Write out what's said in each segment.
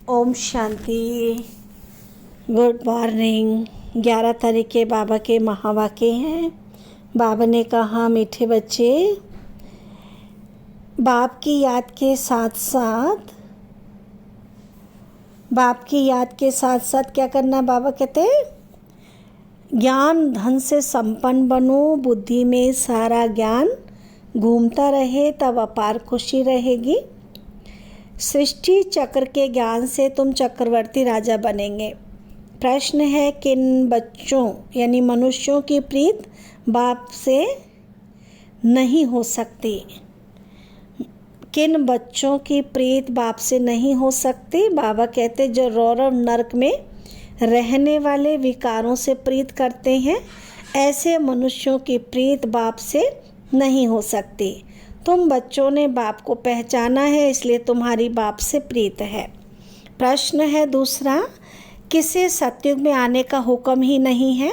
Om Shanti. Good morning. 11 तारीख के बाबा के महावाक्य हैं। बाबा ने कहा, मीठे बच्चे, बाप की याद के साथ क्या करना। बाबा कहते हैं, ज्ञान धन से संपन्न बनो, बुद्धि में सारा ज्ञान घूमता रहे, तब अपार खुशी रहेगी। सृष्टि चक्र के ज्ञान से तुम चक्रवर्ती राजा बनेंगे। प्रश्न है, किन बच्चों यानी मनुष्यों की प्रीत बाप से नहीं हो सकती? किन बच्चों की प्रीत बाप से नहीं हो सकती? बाबा कहते, जो रौरव नरक में रहने वाले विकारों से प्रीत करते हैं, ऐसे मनुष्यों की प्रीत बाप से नहीं हो सकती। तुम बच्चों ने बाप को पहचाना है, इसलिए तुम्हारी बाप से प्रीत है। प्रश्न है दूसरा, किसे सतयुग में आने का हुक्म ही नहीं है?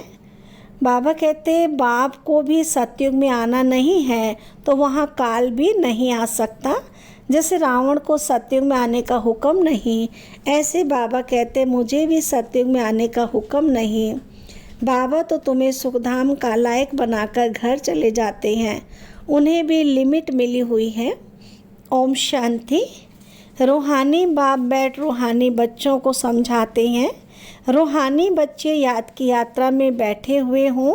बाबा कहते, बाप को भी सतयुग में आना नहीं है तो वहाँ काल भी नहीं आ सकता। जैसे रावण को सतयुग में आने का हुक्म नहीं, ऐसे बाबा कहते, मुझे भी सतयुग में आने का हुक्म नहीं। बाबा तो तुम्हें सुखधाम का लायक बनाकर घर चले जाते हैं, उन्हें भी लिमिट मिली हुई है। ओम शांति। रूहानी बाप बैठ रूहानी बच्चों को समझाते हैं। रूहानी बच्चे याद की यात्रा में बैठे हुए हों।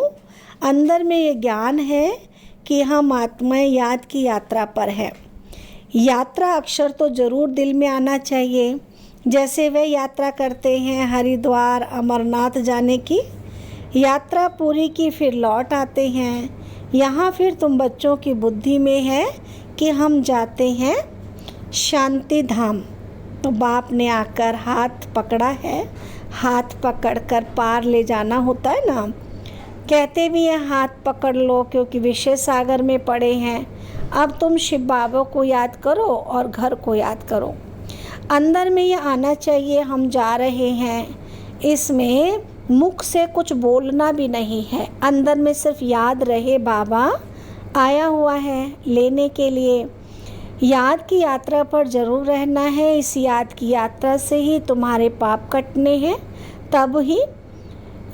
अंदर में ये ज्ञान है कि हम आत्माएं याद की यात्रा पर है। यात्रा अक्षर तो ज़रूर दिल में आना चाहिए। जैसे वे यात्रा करते हैं हरिद्वार अमरनाथ जाने की, यात्रा पूरी की फिर लौट आते हैं। यहाँ फिर तुम बच्चों की बुद्धि में है कि हम जाते हैं शांति धाम। तो बाप ने आकर हाथ पकड़ा है, हाथ पकड़कर पार ले जाना होता है ना। कहते भी हैं, हाथ पकड़ लो, क्योंकि विषय सागर में पड़े हैं। अब तुम शिव बाबा को याद करो और घर को याद करो। अंदर में ये आना चाहिए, हम जा रहे हैं। इसमें मुख से कुछ बोलना भी नहीं है, अंदर में सिर्फ याद रहे बाबा आया हुआ है लेने के लिए। याद की यात्रा पर ज़रूर रहना है। इस याद की यात्रा से ही तुम्हारे पाप कटने हैं, तब ही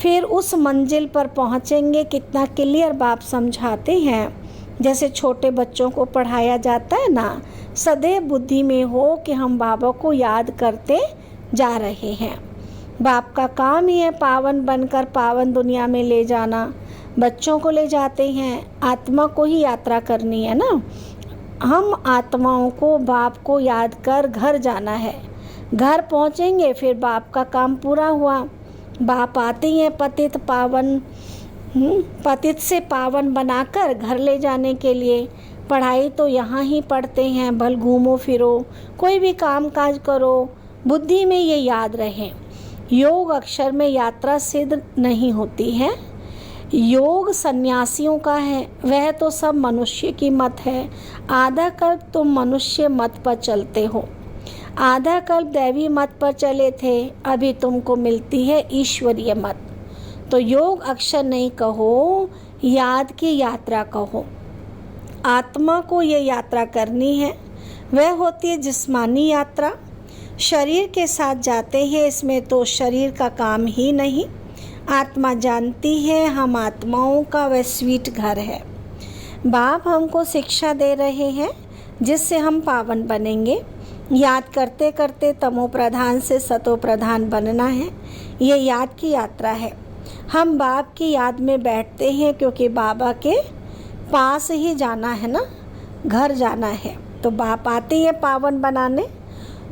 फिर उस मंजिल पर पहुँचेंगे। कितना क्लियर बाप समझाते हैं। जैसे छोटे बच्चों को पढ़ाया जाता है ना, सदैव बुद्धि में हो कि हम बाबा को याद करते जा रहे हैं। बाप का काम ही है पावन बनकर पावन दुनिया में ले जाना। बच्चों को ले जाते हैं, आत्मा को ही यात्रा करनी है ना। हम आत्माओं को बाप को याद कर घर जाना है। घर पहुंचेंगे फिर बाप का काम पूरा हुआ। बाप आते हैं पतित से पावन बनाकर घर ले जाने के लिए। पढ़ाई तो यहाँ ही पढ़ते हैं, भल घूमो फिरो, कोई भी काम काज करो, बुद्धि में ये याद रहे। योग अक्षर में यात्रा सिद्ध नहीं होती है। योग सन्यासियों का है, वह तो सब मनुष्य की मत है। आधा कल्प तुम मनुष्य मत पर चलते हो, आधा कल्प दैवी मत पर चले थे, अभी तुमको मिलती है ईश्वरीय मत। तो योग अक्षर नहीं कहो, याद की यात्रा कहो। आत्मा को ये यात्रा करनी है, वह होती है जिस्मानी यात्रा। शरीर के साथ जाते हैं, इसमें तो शरीर का काम ही नहीं। आत्मा जानती है हम आत्माओं का वह स्वीट घर है। बाप हमको शिक्षा दे रहे हैं जिससे हम पावन बनेंगे। याद करते करते तमो प्रधान से सतो प्रधान बनना है। ये याद की यात्रा है। हम बाप की याद में बैठते हैं क्योंकि बाबा के पास ही जाना है ना, घर जाना है। तो बाप आते हैं पावन बनाने।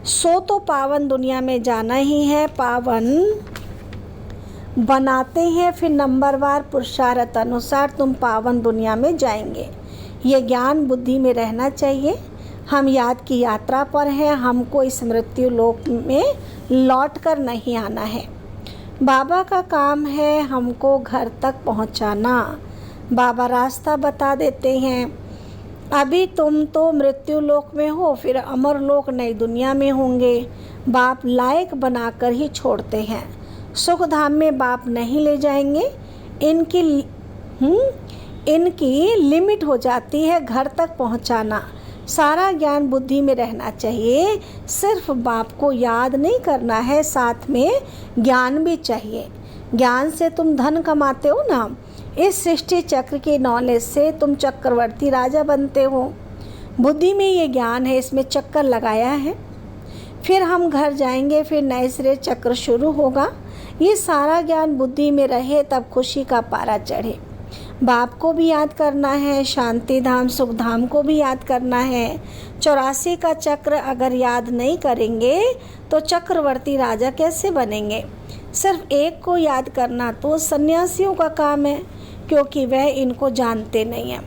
सो तो पावन दुनिया में जाना ही है, पावन बनाते हैं, फिर नंबरवार पुरुषार्थ अनुसार तुम पावन दुनिया में जाएंगे। ये ज्ञान बुद्धि में रहना चाहिए। हम याद की यात्रा पर हैं, हमको इस मृत्यु लोक में लौट कर नहीं आना है। बाबा का काम है हमको घर तक पहुंचाना। बाबा रास्ता बता देते हैं। अभी तुम तो मृत्यु लोक में हो, फिर अमर लोक नई दुनिया में होंगे। बाप लायक बनाकर ही छोड़ते हैं। सुख धाम में बाप नहीं ले जाएंगे। इनकी लिमिट हो जाती है घर तक पहुंचाना। सारा ज्ञान बुद्धि में रहना चाहिए। सिर्फ बाप को याद नहीं करना है, साथ में ज्ञान भी चाहिए। ज्ञान से तुम धन कमाते हो ना, इस सृष्टि चक्र की नॉलेज से तुम चक्रवर्ती राजा बनते हो। बुद्धि में ये ज्ञान है, इसमें चक्कर लगाया है। फिर हम घर जाएंगे, फिर नए सिरे चक्र शुरू होगा। ये सारा ज्ञान बुद्धि में रहे तब खुशी का पारा चढ़े। बाप को भी याद करना है, शांति धाम सुख धाम को भी याद करना है। 84 का चक्र अगर याद नहीं करेंगे तो चक्रवर्ती राजा कैसे बनेंगे। सिर्फ एक को याद करना तो सन्यासियों का काम है, क्योंकि वह इनको जानते नहीं हैं।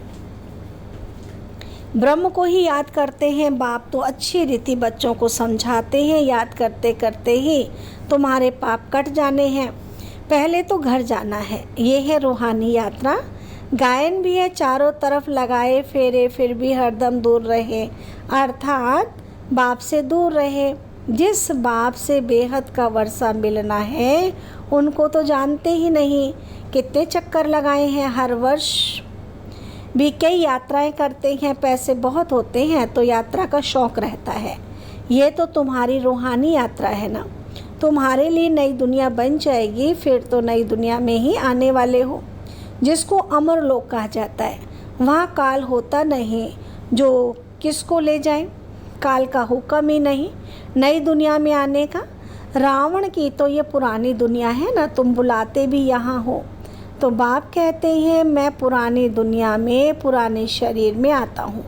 ब्रह्म को ही याद करते हैं। बाप तो अच्छी रीति बच्चों को समझाते हैं, याद करते करते ही तुम्हारे पाप कट जाने हैं। पहले तो घर जाना है, ये है रूहानी यात्रा। गायन भी है, चारों तरफ लगाए फेरे फिर भी हरदम दूर रहे, अर्थात बाप से दूर रहे। जिस बाप से बेहद का वर्षा मिलना है उनको तो जानते ही नहीं। कितने चक्कर लगाए हैं, हर वर्ष भी कई यात्राएं करते हैं। पैसे बहुत होते हैं तो यात्रा का शौक़ रहता है। ये तो तुम्हारी रूहानी यात्रा है ना। तुम्हारे लिए नई दुनिया बन जाएगी, फिर तो नई दुनिया में ही आने वाले हो, जिसको अमर लोक कहा जाता है। वहाँ काल होता नहीं जो किसको ले जाए, काल का हुक्म ही नहीं नई दुनिया में आने का। रावण की तो ये पुरानी दुनिया है ना, तुम बुलाते भी यहाँ हो। तो बाप कहते हैं मैं पुरानी दुनिया में पुराने शरीर में आता हूँ,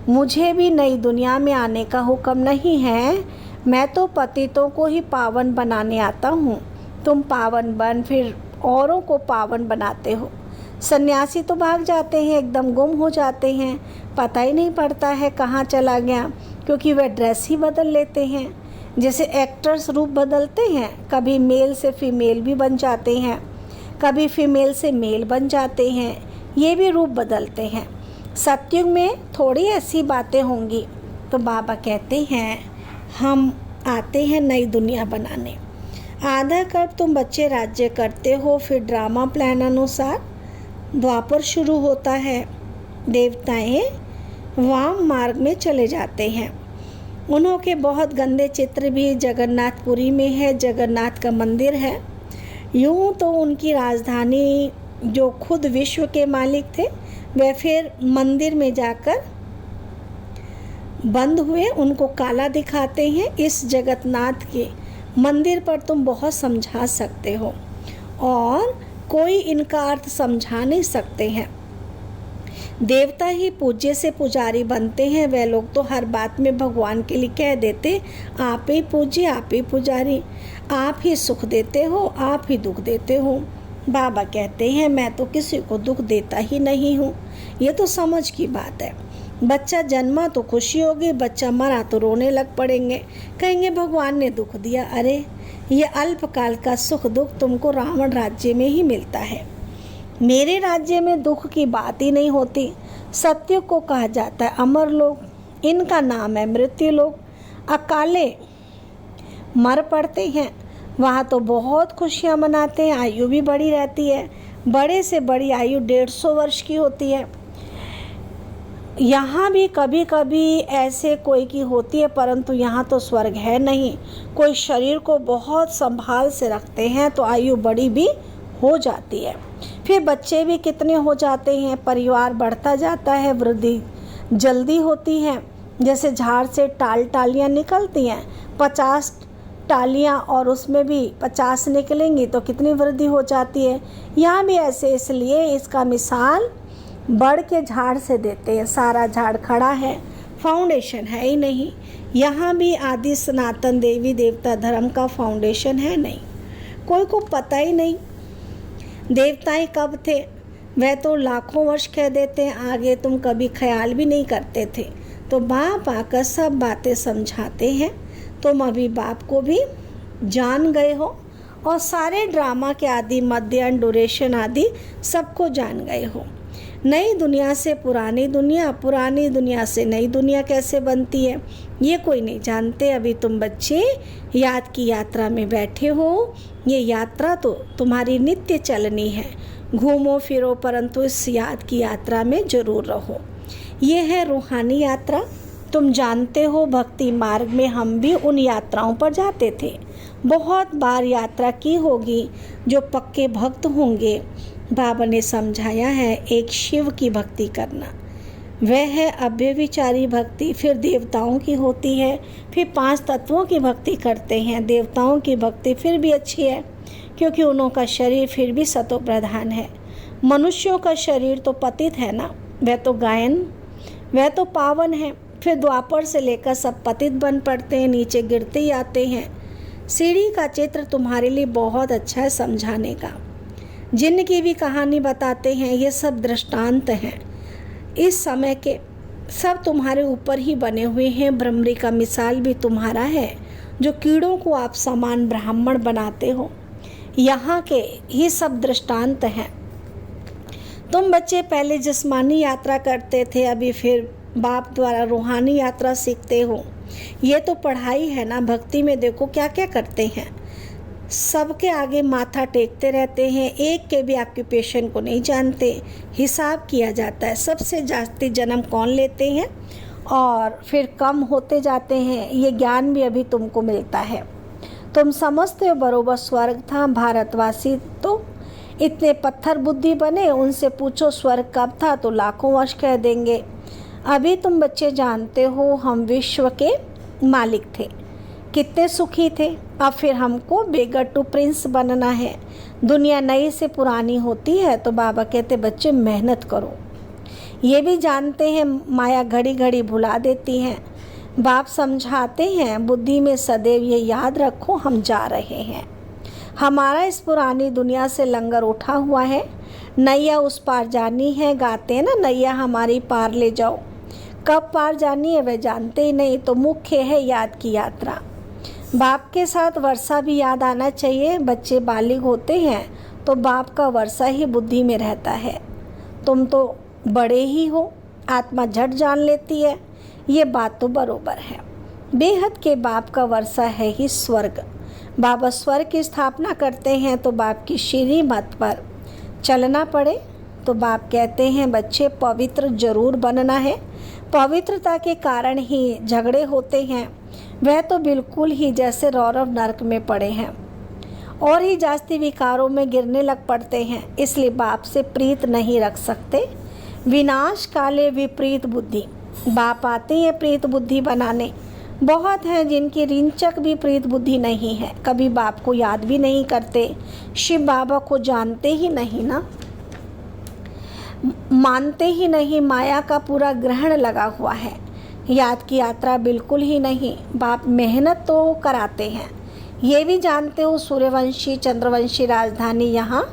मुझे भी नई दुनिया में आने का हुक्म नहीं है। मैं तो पतितों को ही पावन बनाने आता हूँ। तुम पावन बन फिर औरों को पावन बनाते हो। सन्यासी तो भाग जाते हैं, एकदम गुम हो जाते हैं, पता ही नहीं पड़ता है कहाँ चला गया, क्योंकि वह ड्रेस ही बदल लेते हैं। जैसे एक्टर्स रूप बदलते हैं, कभी मेल से फीमेल भी बन जाते हैं, कभी फीमेल से मेल बन जाते हैं, ये भी रूप बदलते हैं। सतयुग में थोड़ी ऐसी बातें होंगी। तो बाबा कहते हैं हम आते हैं नई दुनिया बनाने। आधा कल्प तुम बच्चे राज्य करते हो, फिर ड्रामा प्लान अनुसार द्वापर शुरू होता है। देवताएं वाम मार्ग में चले जाते हैं। उन्हों के बहुत गंदे चित्र भी जगन्नाथपुरी में है, जगन्नाथ का मंदिर है। यूँ तो उनकी राजधानी जो खुद विश्व के मालिक थे वह फिर मंदिर में जाकर बंद हुए, उनको काला दिखाते हैं। इस जगन्नाथ के मंदिर पर तुम बहुत समझा सकते हो और कोई इनका अर्थ समझा नहीं सकते हैं। देवता ही पूज्य से पुजारी बनते हैं। वह लोग तो हर बात में भगवान के लिए कह देते आप ही पूज्य, आप ही पुजारी, आप ही सुख देते हो, आप ही दुख देते हो। बाबा कहते हैं मैं तो किसी को दुख देता ही नहीं हूँ। ये तो समझ की बात है। बच्चा जन्मा तो खुशी होगी, बच्चा मरा तो रोने लग पड़ेंगे, कहेंगे भगवान ने दुख दिया। अरे ये अल्पकाल का सुख दुख तुमको रावण राज्य में ही मिलता है, मेरे राज्य में दुख की बात ही नहीं होती। सत्य को कहा जाता है अमर लोग, इनका नाम है मृत्यु लोग। अकाले मर पड़ते हैं, वहाँ तो बहुत खुशियाँ मनाते हैं, आयु भी बड़ी रहती है। बड़े से बड़ी आयु 150 वर्ष की होती है। यहाँ भी कभी कभी ऐसे कोई की होती है, परंतु यहाँ तो स्वर्ग है नहीं। कोई शरीर को बहुत संभाल से रखते हैं तो आयु बड़ी भी हो जाती है। फिर बच्चे भी कितने हो जाते हैं, परिवार बढ़ता जाता है, वृद्धि जल्दी होती है। जैसे झाड़ से टालियाँ निकलती हैं, 50 टालियाँ और उसमें भी 50 निकलेंगी तो कितनी वृद्धि हो जाती है। यहाँ भी ऐसे, इसलिए इसका मिसाल बढ़ के झाड़ से देते हैं। सारा झाड़ खड़ा है, फाउंडेशन है ही नहीं। यहाँ भी आदि सनातन देवी देवता धर्म का फाउंडेशन है नहीं, कोई को पता ही नहीं देवताएं कब थे। वह तो लाखों वर्ष कह देते हैं, आगे तुम कभी ख्याल भी नहीं करते थे। तो बाप आकर सब बातें समझाते हैं। तुम अभी बाप को भी जान गए हो और सारे ड्रामा के आदि मध्य ड्यूरेशन आदि सबको जान गए हो। नई दुनिया से पुरानी दुनिया, पुरानी दुनिया से नई दुनिया कैसे बनती है ये कोई नहीं जानते। अभी तुम बच्चे याद की यात्रा में बैठे हो। ये यात्रा तो तुम्हारी नित्य चलनी है। घूमो फिरो परंतु इस याद की यात्रा में ज़रूर रहो। ये है रूहानी यात्रा। तुम जानते हो भक्ति मार्ग में हम भी उन यात्राओं पर जाते थे। बहुत बार यात्रा की होगी। जो पक्के भक्त होंगे, बाबा ने समझाया है, एक शिव की भक्ति करना, वह है अव्यभिचारी भक्ति। फिर देवताओं की होती है, फिर 5 तत्वों की भक्ति करते हैं। देवताओं की भक्ति फिर भी अच्छी है, क्योंकि उनका शरीर फिर भी सतो प्रधान है। मनुष्यों का शरीर तो पतित है ना, वह तो गायन, वह तो पावन है। फिर द्वापर से लेकर सब पतित बन पड़ते हैं, नीचे गिरते ही आते हैं। सीढ़ी का चित्र तुम्हारे लिए बहुत अच्छा है समझाने का। जिन की भी कहानी बताते हैं, ये सब दृष्टांत हैं। इस समय के सब तुम्हारे ऊपर ही बने हुए हैं। भ्रमरी का मिसाल भी तुम्हारा है, जो कीड़ों को आप समान ब्राह्मण बनाते हो। यहाँ के ही सब दृष्टांत हैं। तुम बच्चे पहले जिस्मानी यात्रा करते थे, अभी फिर बाप द्वारा रूहानी यात्रा सीखते हो। ये तो पढ़ाई है ना। भक्ति में देखो क्या क्या करते हैं। सबके आगे माथा टेकते रहते हैं, एक के भी ऑक्यूपेशन को नहीं जानते। हिसाब किया जाता है सबसे जास्ती जन्म कौन लेते हैं और फिर कम होते जाते हैं। ये ज्ञान भी अभी तुमको मिलता है। तुम समझते हो बरोबर स्वर्ग था। भारतवासी तो इतने पत्थर बुद्धि बने, उनसे पूछो स्वर्ग कब था तो लाखों वर्ष कह देंगे। अभी तुम बच्चे जानते हो हम विश्व के मालिक थे, कितने सुखी थे। अब फिर हमको बेगर टू प्रिंस बनना है। दुनिया नई से पुरानी होती है, तो बाबा कहते बच्चे मेहनत करो। ये भी जानते हैं माया घड़ी घड़ी भुला देती है। बाप समझाते हैं बुद्धि में सदैव ये याद रखो, हम जा रहे हैं। हमारा इस पुरानी दुनिया से लंगर उठा हुआ है, नैया उस पार जानी है। गाते हैं ना, नैया हमारी पार ले जाओ। कब पार जानी है वह जानते ही नहीं, तो मुख्य है याद की यात्रा। बाप के साथ वर्षा भी याद आना चाहिए। बच्चे बालिग होते हैं तो बाप का वर्षा ही बुद्धि में रहता है। तुम तो बड़े ही हो, आत्मा झट जान लेती है। ये बात तो बरोबर है। बेहद के बाप का वर्षा है ही स्वर्ग। बाबा स्वर्ग की स्थापना करते हैं, तो बाप की सीढ़ी मत पर चलना पड़े। तो बाप कहते हैं बच्चे पवित्र जरूर बनना है। पवित्रता के कारण ही झगड़े होते हैं। वह तो बिल्कुल ही जैसे रौरव नरक में पड़े हैं और ही जास्ती विकारों में गिरने लग पड़ते हैं। इसलिए बाप से प्रीत नहीं रख सकते। विनाश काले विपरीत बुद्धि। बाप आते हैं प्रीत बुद्धि बनाने। बहुत हैं जिनकी रिंचक भी प्रीत बुद्धि नहीं है, कभी बाप को याद भी नहीं करते, शिव बाबा को जानते ही नहीं ना, मानते ही नहीं। माया का पूरा ग्रहण लगा हुआ है। याद की यात्रा बिल्कुल ही नहीं। बाप मेहनत तो कराते हैं। ये भी जानते हो सूर्यवंशी चंद्रवंशी राजधानी यहाँ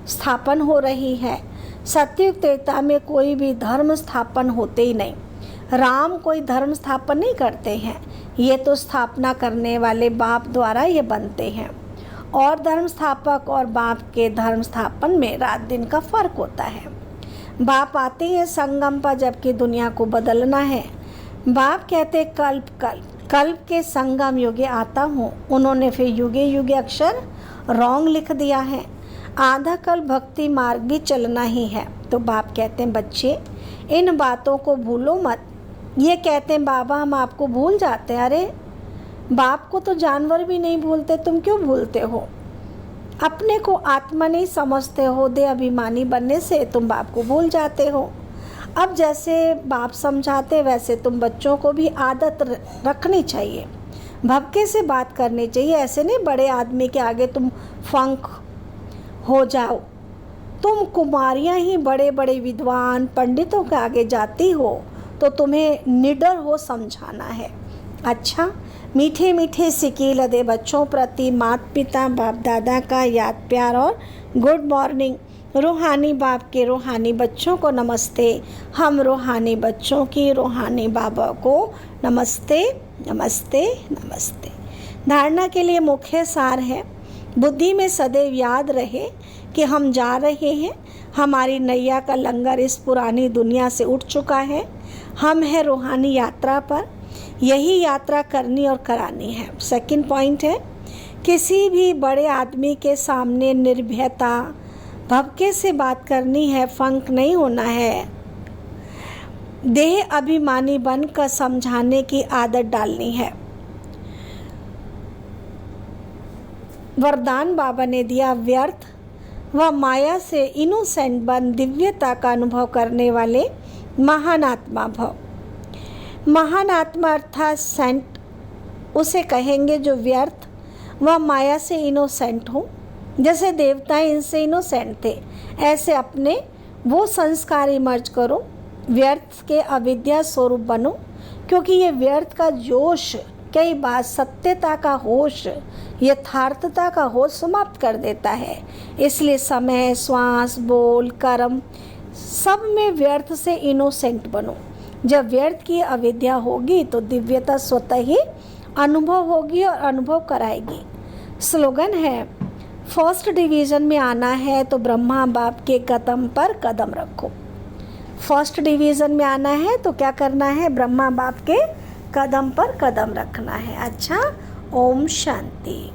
स्थापन हो रही है। सतयुग त्रेता में कोई भी धर्म स्थापन होते ही नहीं। राम कोई धर्म स्थापन नहीं करते हैं। ये तो स्थापना करने वाले बाप द्वारा ये बनते हैं। और धर्म स्थापक और बाप के धर्म स्थापन में रात दिन का फर्क होता है। बाप आते हैं संगम पर, जबकि दुनिया को बदलना है। बाप कहते कल्प कल्प कल्प के संगम युगे आता हूँ। उन्होंने फिर युगे युगे अक्षर रॉन्ग लिख दिया है। आधा कल्प भक्ति मार्ग भी चलना ही है। तो बाप कहते हैं बच्चे इन बातों को भूलो मत। ये कहते हैं बाबा हम आपको भूल जाते हैं। अरे बाप को तो जानवर भी नहीं भूलते, तुम क्यों भूलते हो? अपने को आत्मा नहीं समझते हो। दे अभिमानी बनने से तुम बाप को भूल जाते हो। अब जैसे बाप समझाते वैसे तुम बच्चों को भी आदत रखनी चाहिए। भक्के से बात करनी चाहिए। ऐसे नहीं बड़े आदमी के आगे तुम फंक हो जाओ। तुम कुमारियां ही बड़े बड़े विद्वान पंडितों के आगे जाती हो, तो तुम्हें निडर हो समझाना है। अच्छा, मीठे मीठे सिकील दे बच्चों प्रति माता पिता बाप दादा का याद प्यार और गुड मॉर्निंग। रूहानी बाप के रूहानी बच्चों को नमस्ते। हम रूहानी बच्चों की रूहानी बाबा को नमस्ते नमस्ते नमस्ते। धारणा के लिए मुख्य सार है, बुद्धि में सदैव याद रहे कि हम जा रहे हैं। हमारी नैया का लंगर इस पुरानी दुनिया से उठ चुका है। हम हैं रूहानी यात्रा पर। यही यात्रा करनी और करानी है। सेकंड पॉइंट है, किसी भी बड़े आदमी के सामने निर्भयता, भक्के से बात करनी है, फंक नहीं होना है। देह अभिमानी बनकर समझाने की आदत डालनी है। वरदान बाबा ने दिया, व्यर्थ व माया से इनोसेंट बन दिव्यता का अनुभव करने वाले महान आत्मा भव। महान आत्मा अर्थात सेंट उसे कहेंगे जो व्यर्थ व माया से इनोसेंट हो। जैसे देवताएं इनसे इनोसेंट थे, ऐसे अपने वो संस्कार इमर्ज करो, व्यर्थ के अविद्या स्वरूप बनो, क्योंकि ये व्यर्थ का जोश कई बार सत्यता का होश, यथार्थता का होश समाप्त कर देता है। इसलिए समय, श्वास, बोल, कर्म सब में व्यर्थ से इनोसेंट बनो। जब व्यर्थ की अविद्या होगी तो दिव्यता स्वतः ही अनुभव होगी और अनुभव कराएगी। स्लोगन है, फर्स्ट डिवीज़न में आना है तो ब्रह्मा बाप के कदम पर कदम रखो। फर्स्ट डिवीज़न में आना है तो क्या करना है? ब्रह्मा बाप के कदम पर कदम रखना है। अच्छा, ओम शांति।